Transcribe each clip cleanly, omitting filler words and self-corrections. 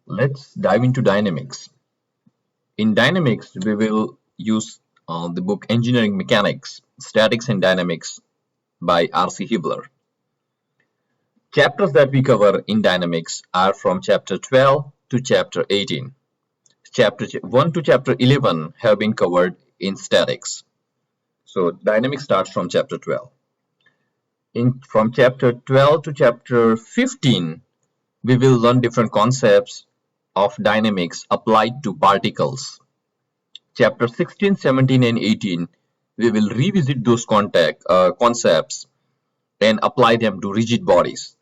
Let's dive into dynamics. In dynamics, we will use the book Engineering Mechanics, Statics and Dynamics by R.C. Hibbeler. Chapters that we cover in dynamics are from chapter 12 to chapter 18. Chapter 1 to chapter 11 have been covered in statics. So dynamics starts from chapter 12. From chapter 12 to chapter 15, we will learn different concepts of dynamics applied to particles. Chapter 16, 17 and 18, we will revisit those concepts and apply them to rigid bodies.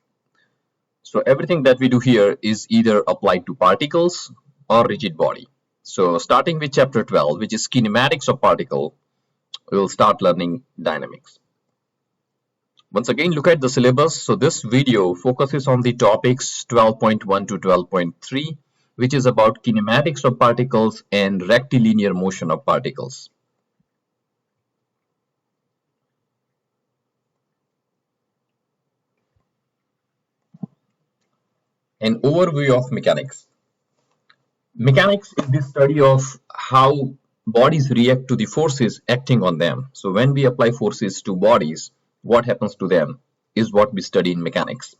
So everything that we do here is either applied to particles or rigid body. So starting with chapter 12, which is kinematics of particle, we will start learning dynamics. Once again, look at the syllabus. So this video focuses on the topics 12.1 to 12.3, which is about kinematics of particles and rectilinear motion of particles. An overview of mechanics. Mechanics is the study of how bodies react to the forces acting on them. So when we apply forces to bodies, what happens to them is what we study in mechanics.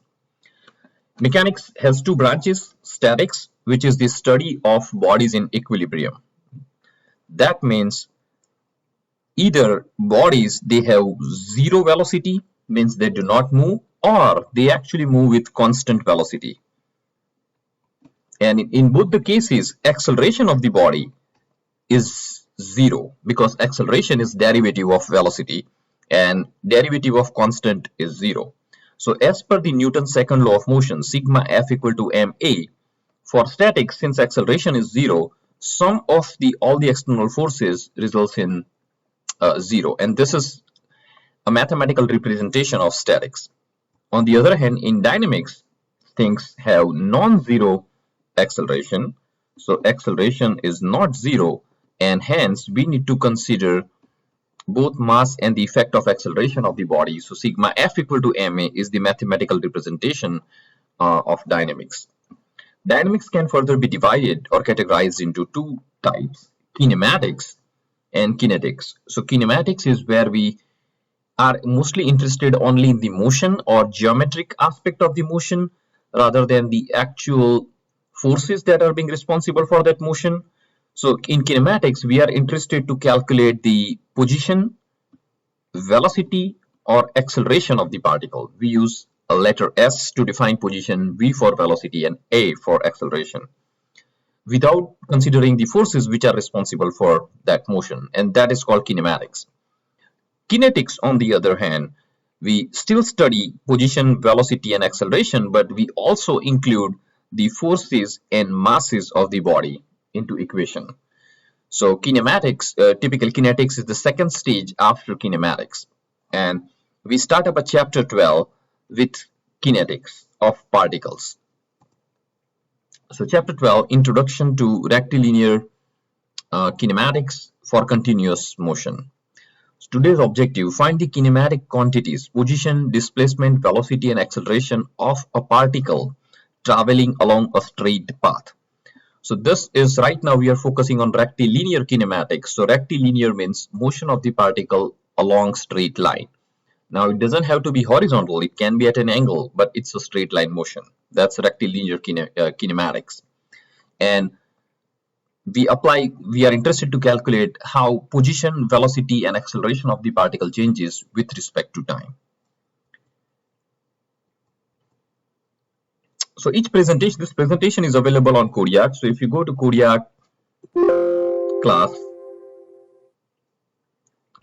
Mechanics has two branches: statics, which is the study of bodies in equilibrium. That means either bodies, they have zero velocity, means they do not move, or they actually move with constant velocity. And in both the cases, acceleration of the body is zero, because acceleration is derivative of velocity and derivative of constant is zero. So as per the Newton's second law of motion, sigma F equal to ma, for statics, since acceleration is zero, sum of all the external forces results in zero, and this is a mathematical representation of statics. On the other hand, in dynamics, things have non-zero acceleration, so acceleration is not zero, and hence we need to consider both mass and the effect of acceleration of the body. So sigma F equal to ma is the mathematical representation of dynamics. Dynamics can further be divided or categorized into two types: kinematics and kinetics. So kinematics is where we are mostly interested only in the motion or geometric aspect of the motion rather than the actual forces that are being responsible for that motion. So in kinematics, we are interested to calculate the position, velocity, or acceleration of the particle. We use a letter S to define position, V for velocity, and A for acceleration, without considering the forces which are responsible for that motion, and that is called kinematics. Kinetics, on the other hand, we still study position, velocity, and acceleration, but we also include the forces and masses of the body into equation. So kinematics, typical kinetics is the second stage after kinematics, and we start up a chapter 12 with kinetics of particles. So chapter 12, introduction to rectilinear kinematics for continuous motion. So today's objective: find the kinematic quantities, position, displacement, velocity, and acceleration of a particle traveling along a straight path. So this is, right now we are focusing on rectilinear kinematics. So rectilinear means motion of the particle along straight line. Now it doesn't have to be horizontal, it can be at an angle, but it's a straight line motion. That's rectilinear kinematics. And we are interested to calculate how position, velocity, and acceleration of the particle changes with respect to time. So this presentation is available on Kodiak. So if you go to Kodiak class,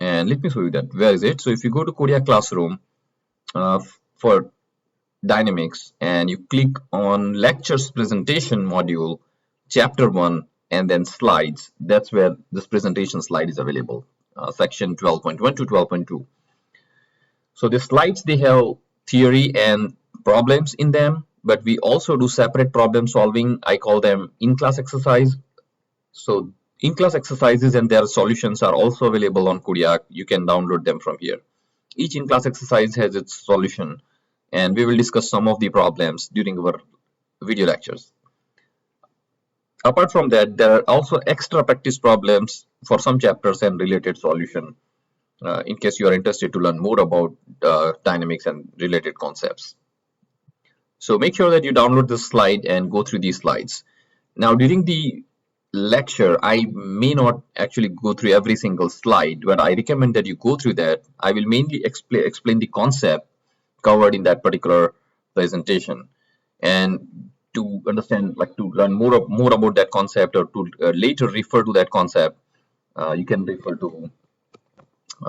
and let me show you that. Where is it? So if you go to Kodiak classroom for dynamics and you click on lectures presentation module, chapter 1, and then slides, that's where this presentation slide is available, section 12.1 to 12.2. So the slides, they have theory and problems in them, but we also do separate problem solving. I call them in-class exercise. So in-class exercises and their solutions are also available on Kodiak. You can download them from here. Each in-class exercise has its solution, and we will discuss some of the problems during our video lectures. Apart from that, there are also extra practice problems for some chapters and related solution in case you are interested to learn more about dynamics and related concepts. So make sure that you download this slide and go through these slides. Now, during the lecture, I may not actually go through every single slide, but I recommend that you go through that. I will mainly explain the concept covered in that particular presentation. And to understand, like to learn more about that concept, or to later refer to that concept, you can refer to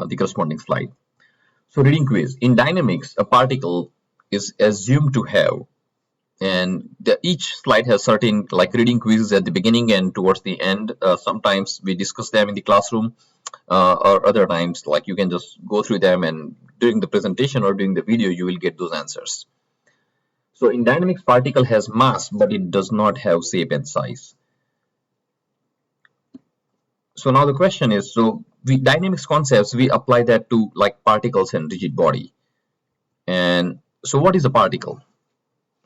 the corresponding slide. So reading quiz. In dynamics, a particle is assumed to have, and each slide has certain like reading quizzes at the beginning and towards the end. Sometimes we discuss them in the classroom, or other times like you can just go through them, and during the presentation or during the video you will get those answers. So in dynamics, particle has mass, but it does not have shape and size. So now the question is, so we dynamics concepts, we apply that to like particles and rigid body. And so what is a particle?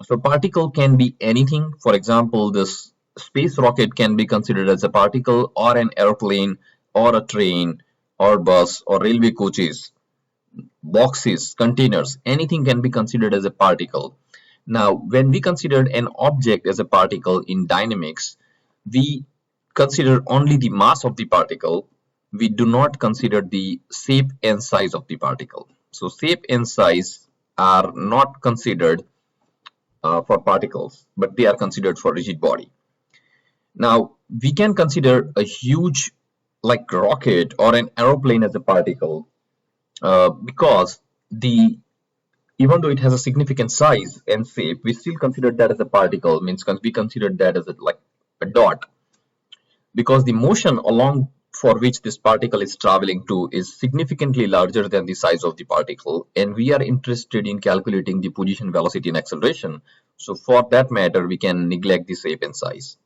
So particle can be anything. For example, this space rocket can be considered as a particle, or an airplane, or a train, or bus, or railway coaches, boxes, containers, anything can be considered as a particle. Now, when we consider an object as a particle in dynamics, we consider only the mass of the particle. We do not consider the shape and size of the particle. So shape and size are not considered for particles, but they are considered for rigid body. Now, we can consider a huge like rocket or an aeroplane as a particle, because the even though it has a significant size and shape, we still consider that as a particle. Means we consider that as like a dot, because the motion along for which this particle is traveling to is significantly larger than the size of the particle, and we are interested in calculating the position, velocity, and acceleration. So for that matter, we can neglect the shape and size.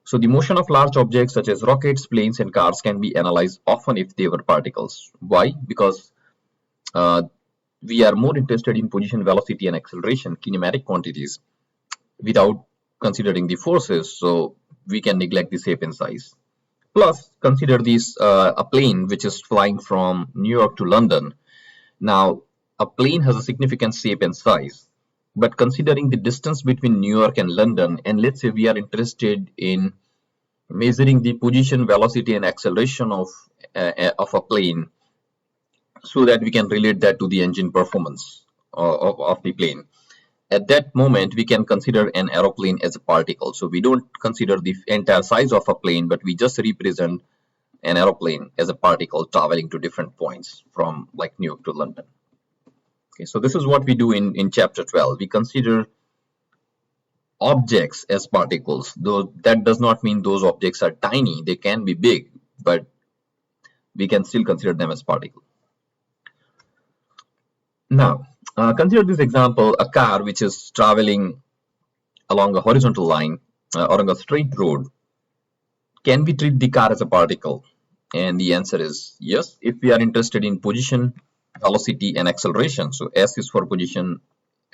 So the motion of large objects such as rockets, planes, and cars can be analyzed often if they were particles. Why? Because uh, we are more interested in position, velocity, and acceleration, kinematic quantities, without considering the forces. So we can neglect the shape and size. Plus, consider this a plane which is flying from New York to London. Now, a plane has a significant shape and size, but considering the distance between New York and London, and let's say we are interested in measuring the position, velocity, and acceleration of a plane, so that we can relate that to the engine performance of the plane. At that moment, we can consider an aeroplane as a particle. So we don't consider the entire size of a plane, but we just represent an aeroplane as a particle traveling to different points from like New York to London. Okay, so this is what we do in chapter 12. We consider objects as particles, though that does not mean those objects are tiny. They can be big, but we can still consider them as particles. Now, consider this example: a car which is traveling along a horizontal line or on a straight road. Can we treat the car as a particle? And the answer is yes, if we are interested in position, velocity, and acceleration. So S is for position,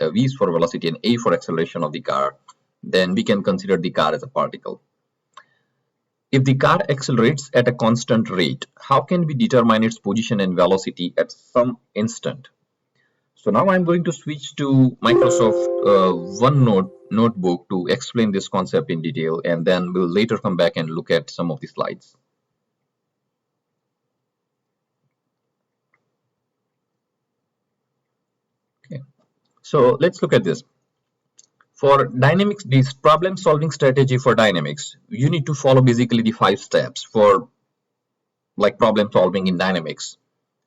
V is for velocity, and A for acceleration of the car. Then we can consider the car as a particle. If the car accelerates at a constant rate, how can we determine its position and velocity at some instant? So now I'm going to switch to Microsoft OneNote notebook to explain this concept in detail, and then we'll later come back and look at some of the slides. Okay, so let's look at this. For dynamics, this problem solving strategy for dynamics, you need to follow basically the 5 steps for like problem solving in dynamics.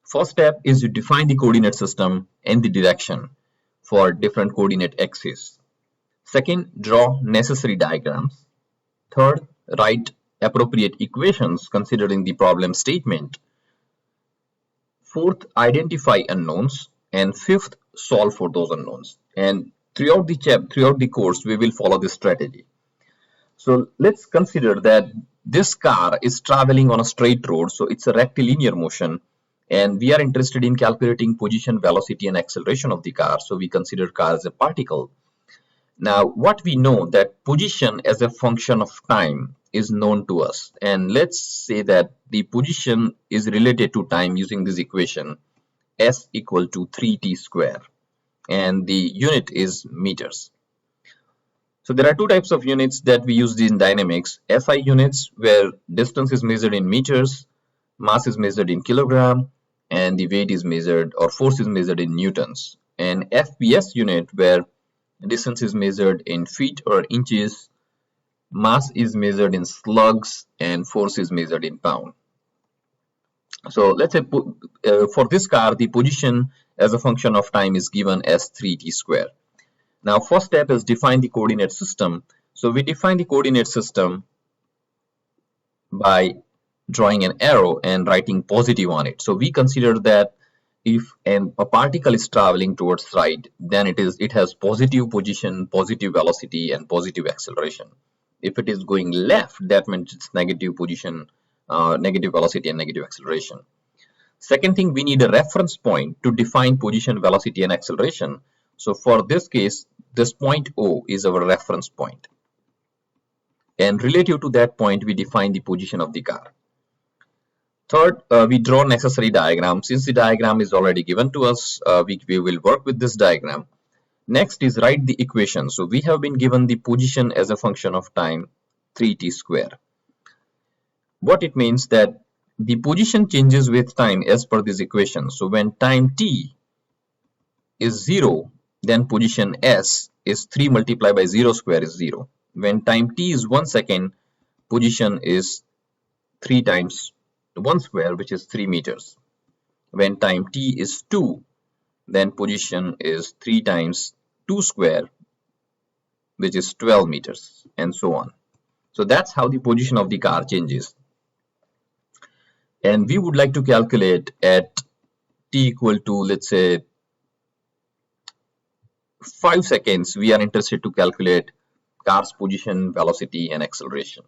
First step is to define the coordinate system and the direction for different coordinate axes. Second, draw necessary diagrams. Third, write appropriate equations considering the problem statement. Fourth, identify unknowns. And fifth, solve for those unknowns. And throughout the course, we will follow this strategy. So let's consider that this car is traveling on a straight road, so it's a rectilinear motion, and we are interested in calculating position, velocity, and acceleration of the car. So we consider car as a particle. Now, what we know that position as a function of time is known to us. And let's say that the position is related to time using this equation S equal to 3t square. And the unit is meters. So there are two types of units that we use in dynamics. SI units, where distance is measured in meters, mass is measured in kilogram, and the weight is measured or force is measured in newtons. And FPS unit, where distance is measured in feet or inches, mass is measured in slugs, and force is measured in pound. So let's say for this car, the position as a function of time is given as 3t square. Now, first step is define the coordinate system. So we define the coordinate system by drawing an arrow and writing positive on it. So we consider that if a particle is traveling towards right, then it has positive position, positive velocity, and positive acceleration. If it is going left, that means it's negative position, negative velocity, and negative acceleration. Second thing, we need a reference point to define position, velocity, and acceleration. So for this case, this point O is our reference point. And relative to that point, we define the position of the car. Third, we draw necessary diagram. Since the diagram is already given to us, we will work with this diagram. Next is write the equation. So we have been given the position as a function of time, 3t square. What it means that the position changes with time as per this equation. So when time t is 0, then position s is 3 multiplied by 0 square is 0. When time t is 1 second, position is 3 times 1 square, which is 3 meters. When time t is 2, then position is 3 times 2 square, which is 12 meters, and so on. So that's how the position of the car changes. And we would like to calculate at t equal to, let's say, 5 seconds, we are interested to calculate car's position, velocity, and acceleration.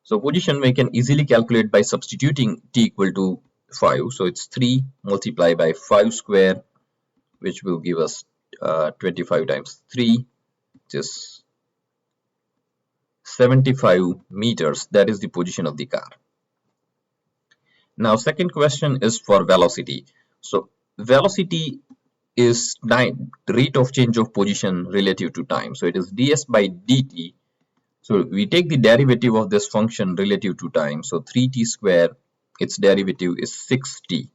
So position we can easily calculate by substituting t equal to 5. So it's 3 multiplied by 5 square, which will give us 25 times 3, which is 75 meters. That is the position of the car. Now, second question is for velocity. So velocity is rate of change of position relative to time. So it is ds by dt. So we take the derivative of this function relative to time. So 3t square, its derivative is 6t.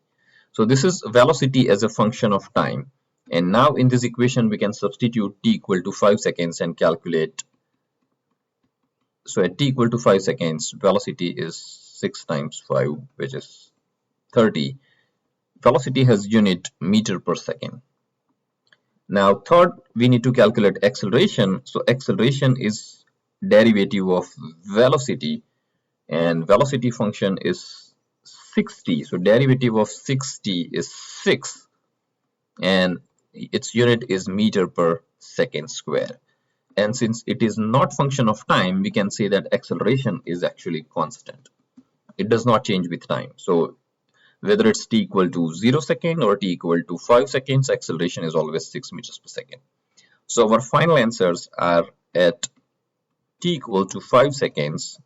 So this is velocity as a function of time. And now in this equation, we can substitute t equal to 5 seconds and calculate. So at t equal to 5 seconds, velocity is 6 times 5, which is 30. Velocity has unit meter per second. Now third, we need to calculate acceleration. So acceleration is derivative of velocity, and velocity function is 60. So derivative of 60 is 6, and its unit is meter per second square. And since it is not function of time, we can say that acceleration is actually constant. It does not change with time. So whether it's t equal to 0 second or t equal to 5 seconds, acceleration is always 6 meters per second. So our final answers are at t equal to 5 seconds,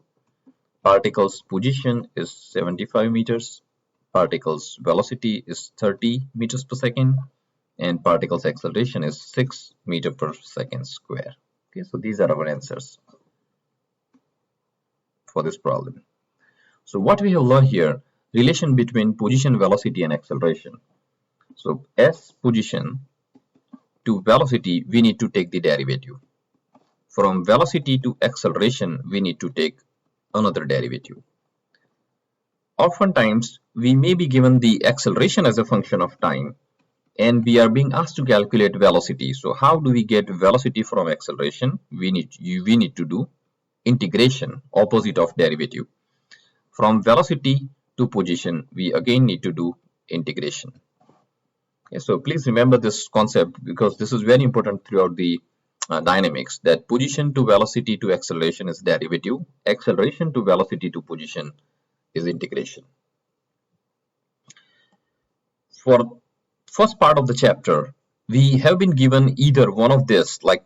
particle's position is 75 meters, particle's velocity is 30 meters per second, and particle's acceleration is 6 meters per second square. Okay, so these are our answers for this problem. So what we have learned here, relation between position, velocity, and acceleration. So as position to velocity, we need to take the derivative. From velocity to acceleration, we need to take another derivative. Oftentimes, we may be given the acceleration as a function of time, and we are being asked to calculate velocity. So how do we get velocity from acceleration? We need to do integration, opposite of derivative. From velocity to position, we again need to do integration. Okay, so please remember this concept, because this is very important throughout the dynamics, that position to velocity to acceleration is derivative, acceleration to velocity to position is integration. For first part of the chapter, we have been given either one of this, like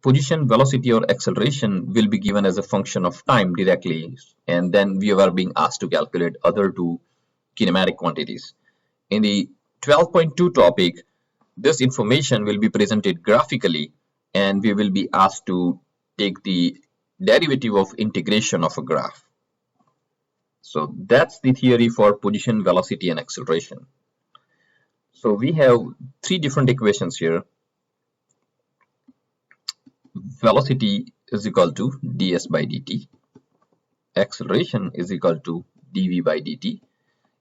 position, velocity, or acceleration will be given as a function of time directly, and then we are being asked to calculate other two kinematic quantities. In the 12.2 topic, this information will be presented graphically, and we will be asked to take the derivative of integration of a graph. So that's the theory for position, velocity, and acceleration. So we have three different equations here. Velocity is equal to ds by dt. Acceleration is equal to dv by dt.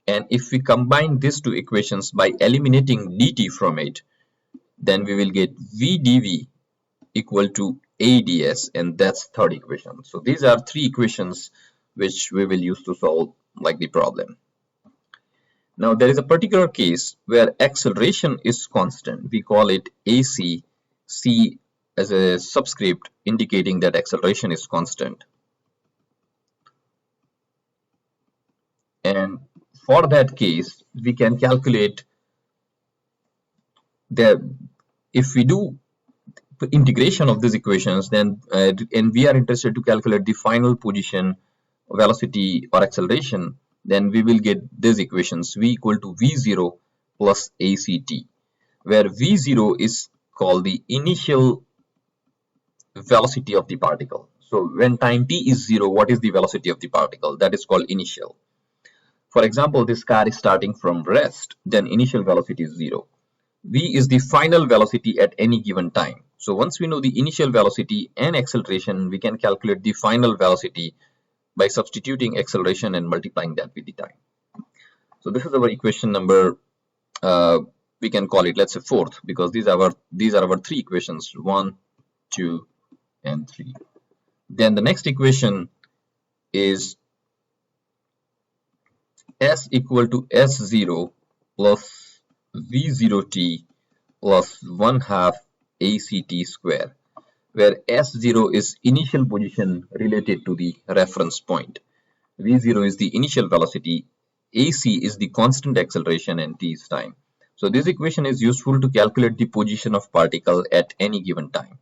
And if we combine these two equations by eliminating dt from it, then we will get v dv equal to ads, and that's third equation. So these are three equations which we will use to solve like the problem. Now there is a particular case where acceleration is constant. We call it AC, C as a subscript indicating that acceleration is constant. And for that case, we can calculate if we do integration of these equations, then and we are interested to calculate the final position, velocity, or acceleration, then we will get these equations: v equal to v0 plus act, where v0 is called the initial velocity of the particle. So when time t is 0, what is the velocity of the particle? That is called initial. For example, this car is starting from rest, then initial velocity is 0. V is the final velocity at any given time. So once we know the initial velocity and acceleration, we can calculate the final velocity by substituting acceleration and multiplying that with the time. So this is our equation number, we can call it, let's say, fourth, because these are our three equations, 1, 2, and 3. Then the next equation is S equal to S0 plus V0t plus 1/2 ACT square, where S0 is initial position related to the reference point, V0 is the initial velocity, AC is the constant acceleration, and T is time. So this equation is useful to calculate the position of particle at any given time.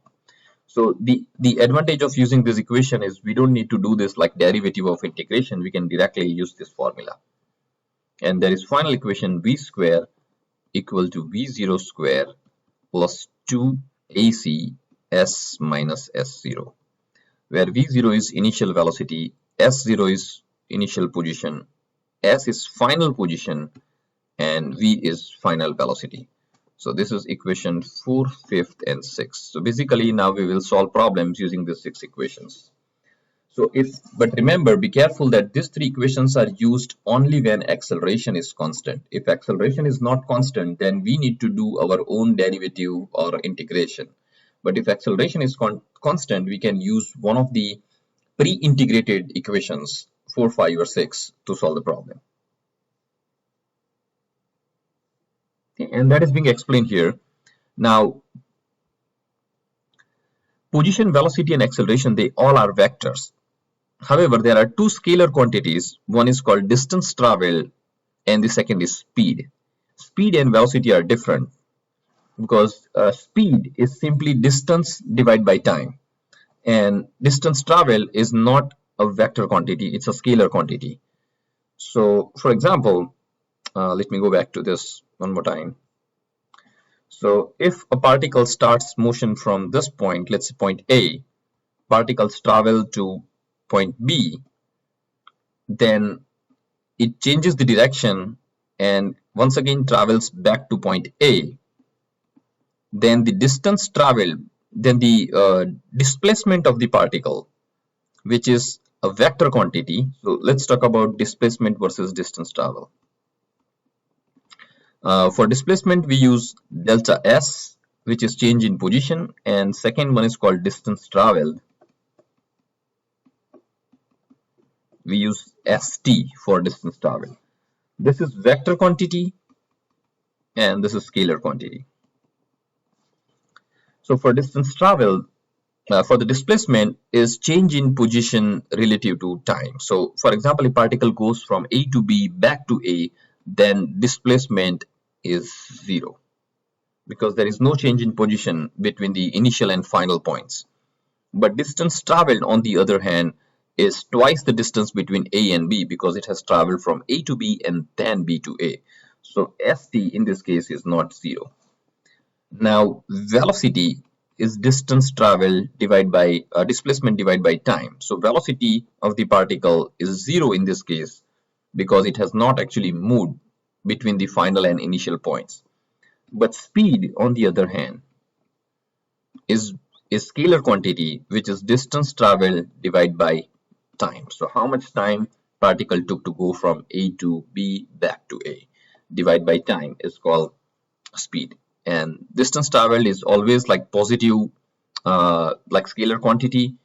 So the advantage of using this equation is we don't need to do this like derivative of integration. We can directly use this formula. And there is final equation v square equal to v0 square plus 2ac s minus s0, where v0 is initial velocity, s0 is initial position, s is final position, and v is final velocity. So this is equation 4, 5th, and 6th. So basically now we will solve problems using these 6 equations. But remember, be careful that these 3 equations are used only when acceleration is constant. If acceleration is not constant, then we need to do our own derivative or integration. But if acceleration is constant, we can use one of the pre-integrated equations, 4, 5, or 6, to solve the problem. And that is being explained here. Now, position, velocity, and acceleration, they all are vectors. However, there are two scalar quantities. One is called distance traveled and the second is speed. Speed and velocity are different because speed is simply distance divided by time, and distance traveled is not a vector quantity, it's a scalar quantity. So for example, let me go back to this one more time. So if a particle starts motion from this point, let's say point A, particles travel to point B, then it changes the direction and once again travels back to point A. Then the distance traveled, then the displacement of the particle, which is a vector quantity. So let's talk about displacement versus distance travel. For displacement, we use delta S, which is change in position, and second one is called distance traveled. We use ST for distance traveled. This is vector quantity and this is scalar quantity. So for distance traveled, for the displacement is change in position relative to time. So for example, a particle goes from A to B back to A, then displacement is 0 because there is no change in position between the initial and final points. But distance traveled, on the other hand, is twice the distance between A and B, because it has traveled from A to B and then B to A. So ST in this case is not 0. Now velocity is distance traveled divided by displacement divided by time. So velocity of the particle is 0 in this case, because it has not actually moved between the final and initial points. But speed, on the other hand, is a scalar quantity, which is distance traveled divided by time. So how much time particle took to go from A to B back to A, divided by time, is called speed. And distance traveled is always like positive, like scalar quantity,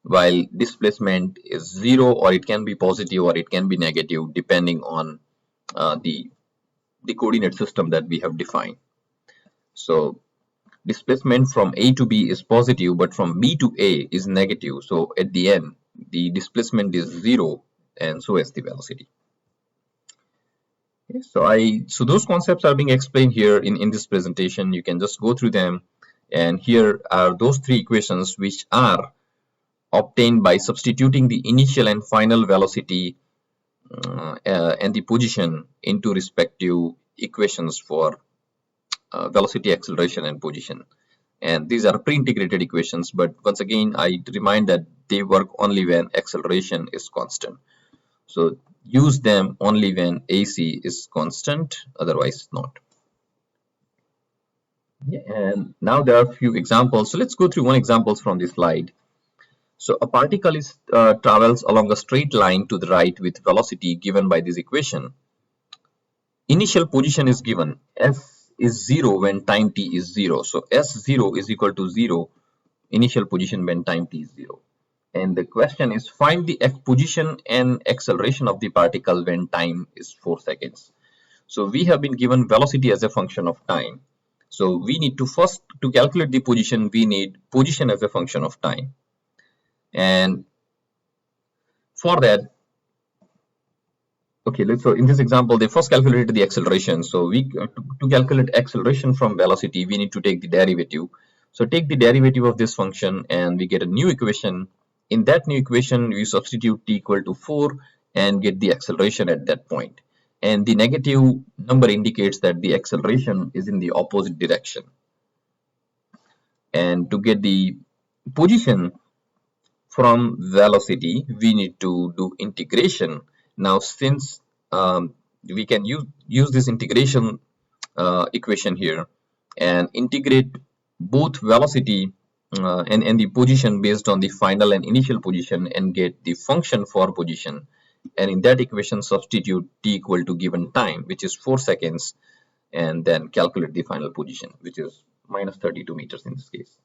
while displacement is 0, or it can be positive or it can be negative depending on the coordinate system that we have defined. So displacement from A to B is positive, but from B to A is negative. So at the end, the displacement is 0, and so is the velocity. Okay, so those concepts are being explained here in this presentation. You can just go through them, and here are those three equations which are obtained by substituting the initial and final velocity and the position into respective equations for velocity, acceleration, and position. And these are pre-integrated equations, but once again I remind that they work only when acceleration is constant. So use them only when AC is constant, otherwise not. Yeah, and now there are a few examples. So let's go through one examples from this slide. So a particle travels along a straight line to the right with velocity given by this equation. Initial position is given. S is 0 when time t is 0. So S0 is equal to 0, initial position when time t is 0. And the question is, find the position and acceleration of the particle when time is 4 seconds. So we have been given velocity as a function of time. So we need to first, to calculate the position, we need position as a function of time. And for that, okay, so in this example, they first calculated the acceleration. So we to calculate acceleration from velocity, we need to take the derivative. So take the derivative of this function, and we get a new equation. In that new equation, we substitute t equal to 4 and get the acceleration at that point. And the negative number indicates that the acceleration is in the opposite direction. And to get the position from velocity, we need to do integration. Now, since we can use this integration equation here and integrate both velocity and the position based on the final and initial position, and get the function for position, and in that equation substitute t equal to given time, which is 4 seconds, and then calculate the final position, which is minus 32 meters in this case.